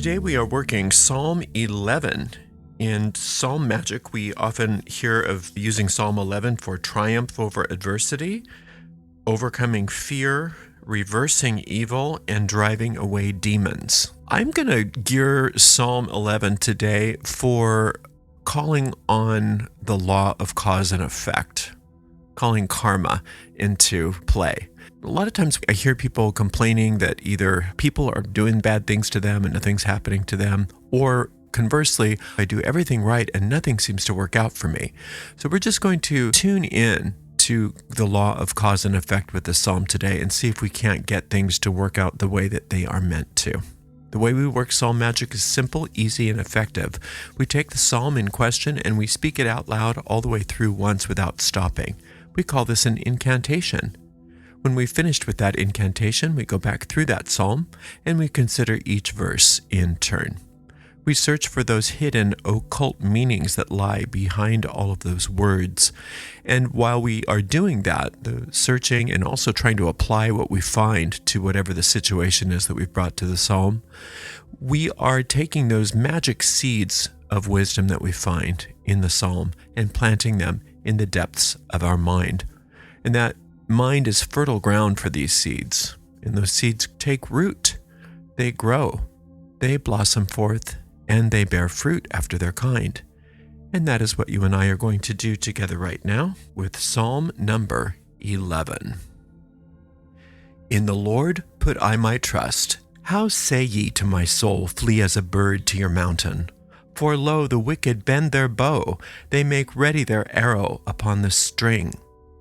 Today we are working Psalm 11. In Psalm Magic, we often hear of using Psalm 11 for triumph over adversity, overcoming fear, reversing evil, and driving away demons. I'm going to gear Psalm 11 today for calling on the law of cause and effect, calling karma into play. A lot of times I hear people complaining that either people are doing bad things to them and nothing's happening to them, or conversely, I do everything right and nothing seems to work out for me. So we're just going to tune in to the law of cause and effect with this psalm today and see if we can't get things to work out the way that they are meant to. The way we work Psalm Magic is simple, easy, and effective. We take the psalm in question and we speak it out loud all the way through once without stopping. We call this an incantation. When we've finished with that incantation, we go back through that psalm and we consider each verse in turn. We search for those hidden occult meanings that lie behind all of those words. And while we are doing that, the searching and also trying to apply what we find to whatever the situation is that we've brought to the psalm, we are taking those magic seeds of wisdom that we find in the psalm and planting them in the depths of our mind. And that mind is fertile ground for these seeds. And those seeds take root, they grow, they blossom forth, and they bear fruit after their kind. And that is what you and I are going to do together right now with Psalm number 11. In the Lord put I my trust. How say ye to my soul, flee as a bird to your mountain? For lo, the wicked bend their bow, they make ready their arrow upon the string,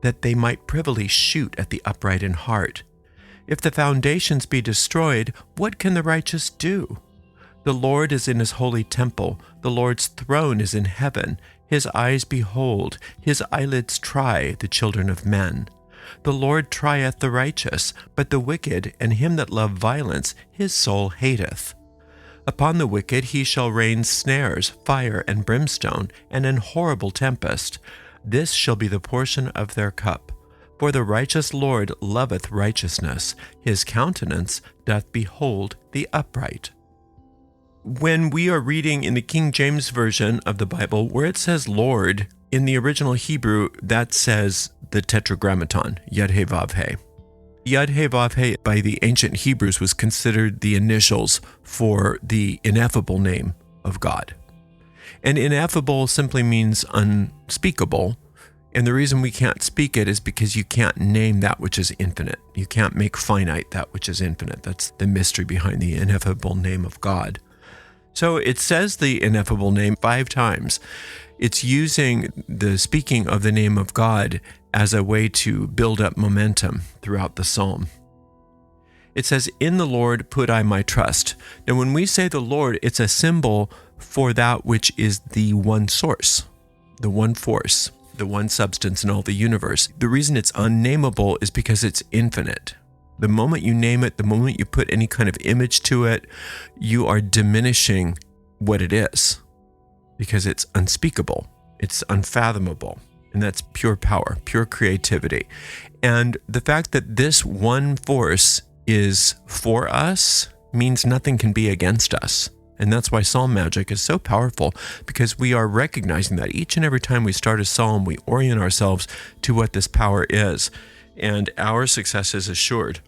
that they might privily shoot at the upright in heart. If the foundations be destroyed, what can the righteous do? The Lord is in his holy temple, the Lord's throne is in heaven. His eyes behold, his eyelids try the children of men. The Lord trieth the righteous, but the wicked and him that love violence his soul hateth. Upon the wicked he shall rain snares, fire, and brimstone, and an horrible tempest. This shall be the portion of their cup. For the righteous Lord loveth righteousness, his countenance doth behold the upright. When we are reading in the King James Version of the Bible, where it says Lord, in the original Hebrew, that says the Tetragrammaton, Yud-He-Vav-He. Yud-He-Vav-He by the ancient Hebrews was considered the initials for the ineffable name of God. And ineffable simply means unspeakable. And the reason we can't speak it is because you can't name that which is infinite. You can't make finite that which is infinite. That's the mystery behind the ineffable name of God. So it says the ineffable name 5 times. It's using the speaking of the name of God as a way to build up momentum throughout the psalm. It says, in the Lord put I my trust. Now when we say the Lord, it's a symbol for that which is the one source, the one force, the one substance in all the universe. The reason it's unnameable is because it's infinite. The moment you name it, the moment you put any kind of image to it, you are diminishing what it is because it's unspeakable, it's unfathomable, and that's pure power, pure creativity. And the fact that this one force is for us means nothing can be against us. And that's why Psalm Magic is so powerful, because we are recognizing that each and every time we start a psalm, we orient ourselves to what this power is. And our success is assured.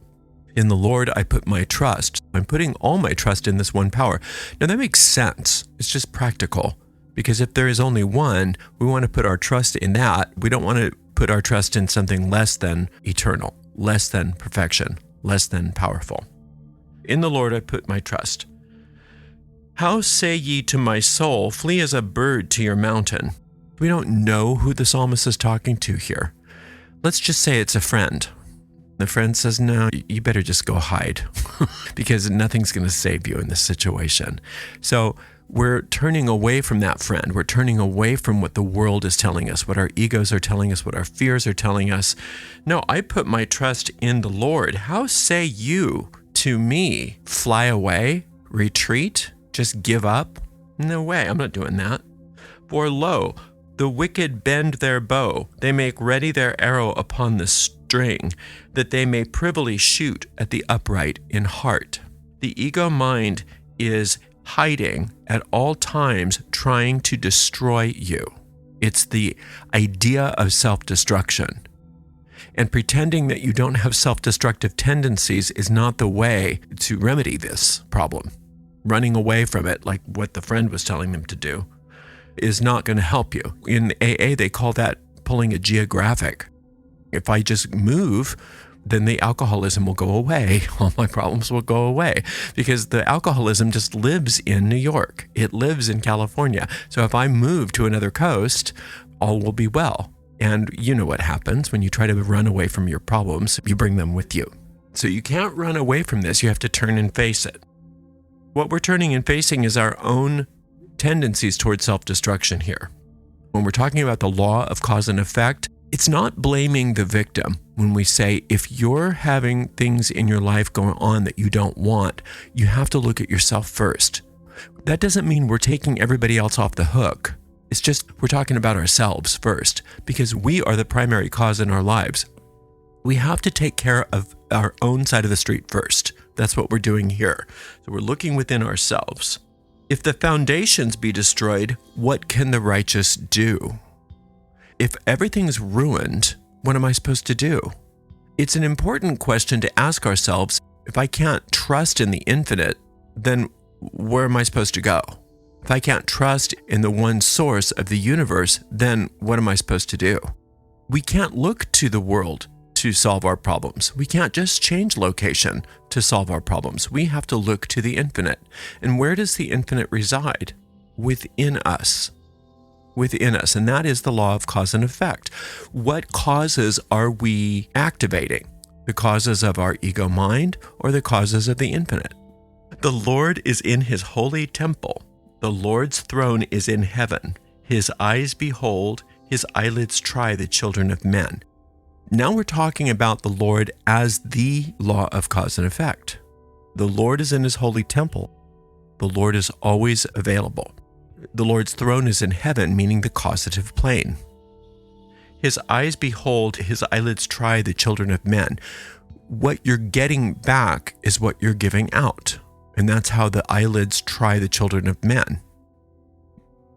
In the Lord, I put my trust. I'm putting all my trust in this one power. Now that makes sense. It's just practical. Because if there is only one, we want to put our trust in that. We don't want to put our trust in something less than eternal, less than perfection, less than powerful. In the Lord, I put my trust. How say ye to my soul, flee as a bird to your mountain? We don't know who the psalmist is talking to here. Let's just say it's a friend. The friend says, no, you better just go hide because nothing's going to save you in this situation. So we're turning away from that friend. We're turning away from what the world is telling us, what our egos are telling us, what our fears are telling us. No, I put my trust in the Lord. How say you to me, fly away, retreat, just give up? No way, I'm not doing that. For lo, the wicked bend their bow, they make ready their arrow upon the string, that they may privily shoot at the upright in heart. The ego mind is hiding at all times, trying to destroy you. It's the idea of self-destruction. And pretending that you don't have self-destructive tendencies is not the way to remedy this problem. Running away from it, like what the friend was telling them to do, is not going to help you. In AA, they call that pulling a geographic. If I just move, then the alcoholism will go away. All my problems will go away because the alcoholism just lives in New York. It lives in California. So if I move to another coast, all will be well. And you know what happens when you try to run away from your problems, you bring them with you. So you can't run away from this. You have to turn and face it. What we're turning and facing is our own tendencies towards self-destruction here. When we're talking about the law of cause and effect, it's not blaming the victim when we say, if you're having things in your life going on that you don't want, you have to look at yourself first. That doesn't mean we're taking everybody else off the hook. It's just we're talking about ourselves first because we are the primary cause in our lives. We have to take care of our own side of the street first. That's what we're doing here. So we're looking within ourselves. If the foundations be destroyed, what can the righteous do? If everything's ruined, what am I supposed to do? It's an important question to ask ourselves. If I can't trust in the infinite, then where am I supposed to go? If I can't trust in the one source of the universe, then what am I supposed to do? We can't look to the world to solve our problems. We can't just change location to solve our problems. We have to look to the infinite. And where does the infinite reside? Within us. Within us. And that is the law of cause and effect. What causes are we activating? The causes of our ego mind or the causes of the infinite? The Lord is in his holy temple. The Lord's throne is in heaven. His eyes behold, his eyelids try the children of men. Now we're talking about the Lord as the law of cause and effect. The Lord is in his holy temple. The Lord is always available. The Lord's throne is in heaven, meaning the causative plane. His eyes behold, his eyelids try the children of men. What you're getting back is what you're giving out. And that's how the eyelids try the children of men.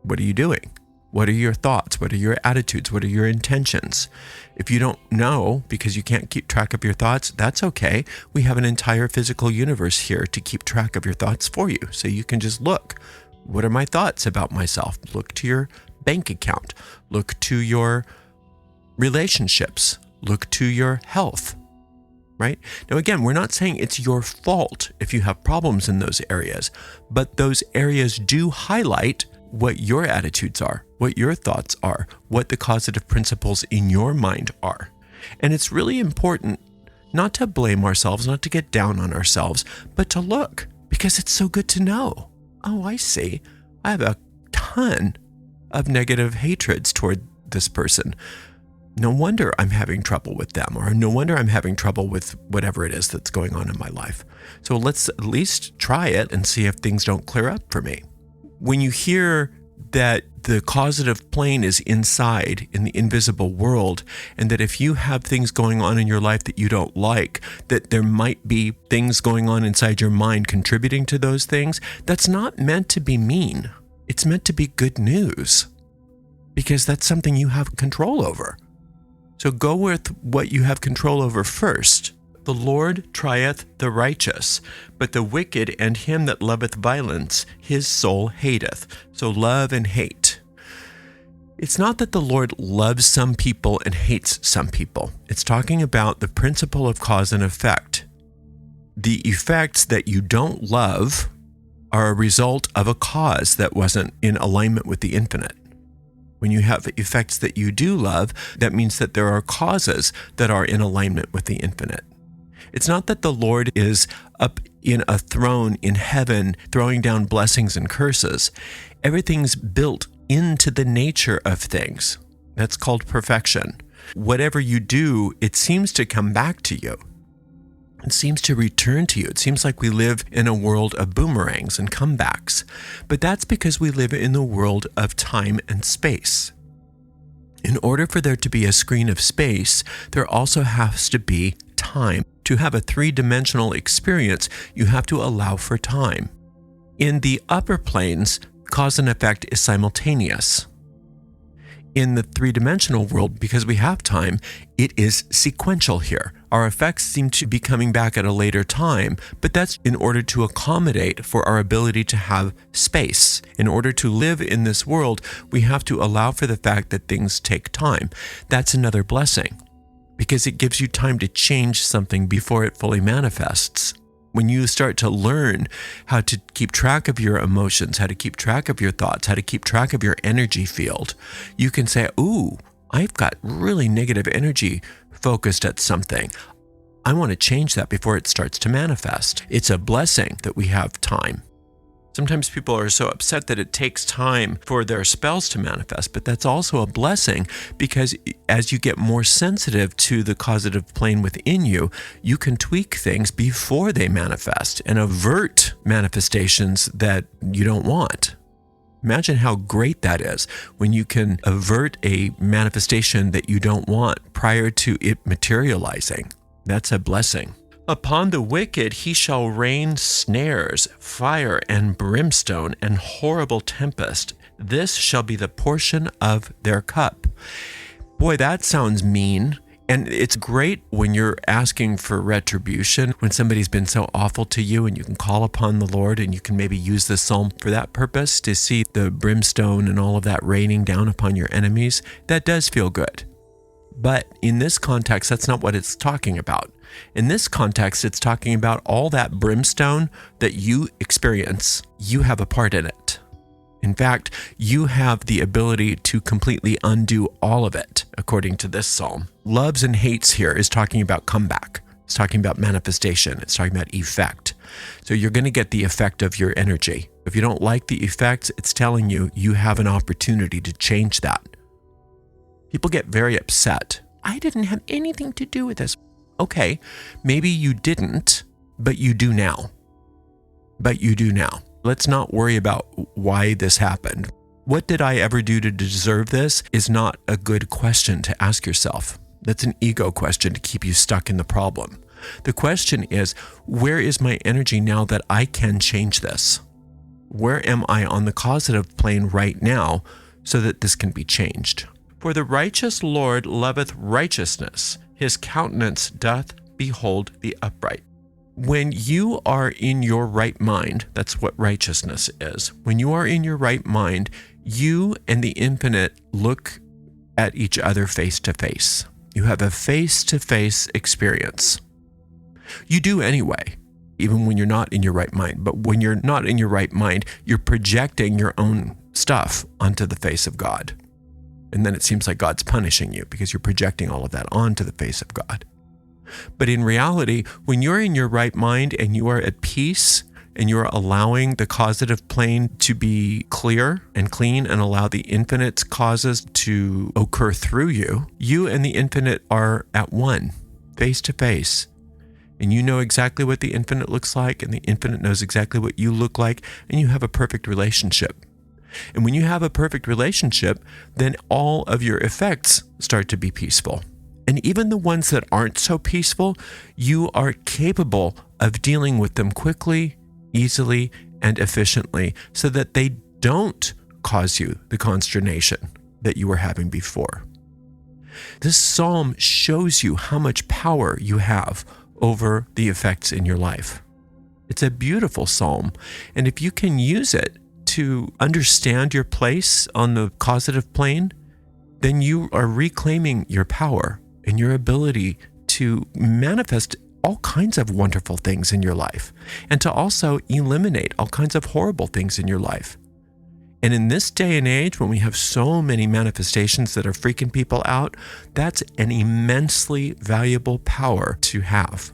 What are you doing? What are your thoughts? What are your attitudes? What are your intentions? If you don't know because you can't keep track of your thoughts, that's okay. We have an entire physical universe here to keep track of your thoughts for you. So you can just look. What are my thoughts about myself? Look to your bank account. Look to your relationships. Look to your health. Right? Now, again, we're not saying it's your fault if you have problems in those areas, but those areas do highlight what your attitudes are, what your thoughts are, what the causative principles in your mind are. And it's really important not to blame ourselves, not to get down on ourselves, but to look, because it's so good to know. Oh, I see. I have a ton of negative hatreds toward this person. No wonder I'm having trouble with them, or no wonder I'm having trouble with whatever it is that's going on in my life. So let's at least try it and see if things don't clear up for me. When you hear that the causative plane is inside in the invisible world, and that if you have things going on in your life that you don't like, that there might be things going on inside your mind contributing to those things, that's not meant to be mean. It's meant to be good news, because that's something you have control over. So go with what you have control over first. The Lord trieth the righteous, but the wicked and him that loveth violence, his soul hateth. So love and hate. It's not that the Lord loves some people and hates some people. It's talking about the principle of cause and effect. The effects that you don't love are a result of a cause that wasn't in alignment with the infinite. When you have effects that you do love, that means that there are causes that are in alignment with the infinite. It's not that the Lord is up in a throne in heaven throwing down blessings and curses. Everything's built into the nature of things. That's called perfection. Whatever you do, it seems to come back to you. It seems to return to you. It seems like we live in a world of boomerangs and comebacks. But that's because we live in the world of time and space. In order for there to be a screen of space, there also has to be time. To have a three-dimensional experience, you have to allow for time. In the upper planes, cause and effect is simultaneous. In the three-dimensional world, because we have time, it is sequential here. Our effects seem to be coming back at a later time, but that's in order to accommodate for our ability to have space. In order to live in this world, we have to allow for the fact that things take time. That's another blessing, because it gives you time to change something before it fully manifests. When you start to learn how to keep track of your emotions, how to keep track of your thoughts, how to keep track of your energy field, you can say, ooh, I've got really negative energy focused at something. I want to change that before it starts to manifest. It's a blessing that we have time. Sometimes people are so upset that it takes time for their spells to manifest, but that's also a blessing, because as you get more sensitive to the causative plane within you, you can tweak things before they manifest and avert manifestations that you don't want. Imagine how great that is when you can avert a manifestation that you don't want prior to it materializing. That's a blessing. Upon the wicked he shall rain snares, fire and brimstone, and horrible tempest. This shall be the portion of their cup. Boy, that sounds mean. And it's great when you're asking for retribution, when somebody's been so awful to you, and you can call upon the Lord, and you can maybe use this psalm for that purpose, to see the brimstone and all of that raining down upon your enemies. That does feel good. But in this context, that's not what it's talking about. In this context, it's talking about all that brimstone that you experience. You have a part in it. In fact, you have the ability to completely undo all of it, according to this psalm. Loves and hates here is talking about comeback. It's talking about manifestation. It's talking about effect. So you're going to get the effect of your energy. If you don't like the effects, it's telling you you have an opportunity to change that. People get very upset. I didn't have anything to do with this. Okay, maybe you didn't, but you do now. Let's not worry about why this happened. What did I ever do to deserve this is not a good question to ask yourself. That's an ego question to keep you stuck in the problem. The question is, where is my energy now that I can change this? Where am I on the causative plane right now so that this can be changed? For the righteous Lord loveth righteousness. His countenance doth behold the upright. When you are in your right mind, that's what righteousness is. When you are in your right mind, you and the infinite look at each other face to face. You have a face-to-face experience. You do anyway, even when you're not in your right mind. But when you're not in your right mind, you're projecting your own stuff onto the face of God. And then it seems like God's punishing you because you're projecting all of that onto the face of God. But in reality, when you're in your right mind and you are at peace and you're allowing the causative plane to be clear and clean and allow the infinite's causes to occur through you, you and the infinite are at one, face to face. And you know exactly what the infinite looks like, and the infinite knows exactly what you look like, and you have a perfect relationship. And when you have a perfect relationship, then all of your effects start to be peaceful. And even the ones that aren't so peaceful, you are capable of dealing with them quickly, easily, and efficiently so that they don't cause you the consternation that you were having before. This psalm shows you how much power you have over the effects in your life. It's a beautiful psalm. And if you can use it to understand your place on the causative plane, then you are reclaiming your power and your ability to manifest all kinds of wonderful things in your life, and to also eliminate all kinds of horrible things in your life. And in this day and age, when we have so many manifestations that are freaking people out, that's an immensely valuable power to have.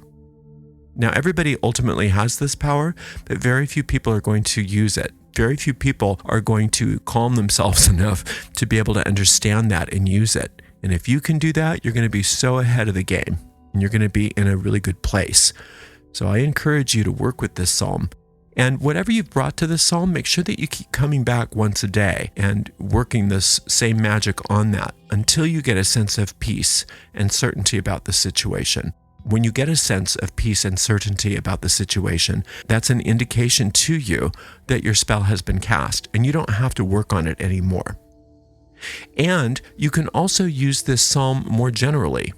Now, everybody ultimately has this power, but very few people are going to use it. Very few people are going to calm themselves enough to be able to understand that and use it. And if you can do that, you're going to be so ahead of the game, and you're going to be in a really good place. So I encourage you to work with this psalm. And whatever you've brought to this psalm, make sure that you keep coming back once a day and working this same magic on that until you get a sense of peace and certainty about the situation. When you get a sense of peace and certainty about the situation, that's an indication to you that your spell has been cast and you don't have to work on it anymore. And you can also use this psalm more generally.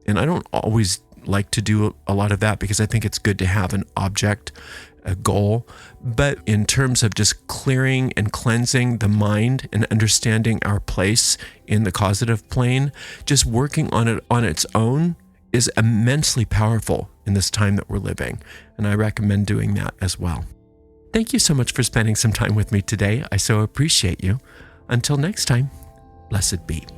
And I don't always like to do a lot of that because I think it's good to have an object, a goal. But in terms of just clearing and cleansing the mind and understanding our place in the causative plane, just working on it on its own is immensely powerful in this time that we're living. And I recommend doing that as well. Thank you so much for spending some time with me today. I so appreciate you. Until next time, blessed be.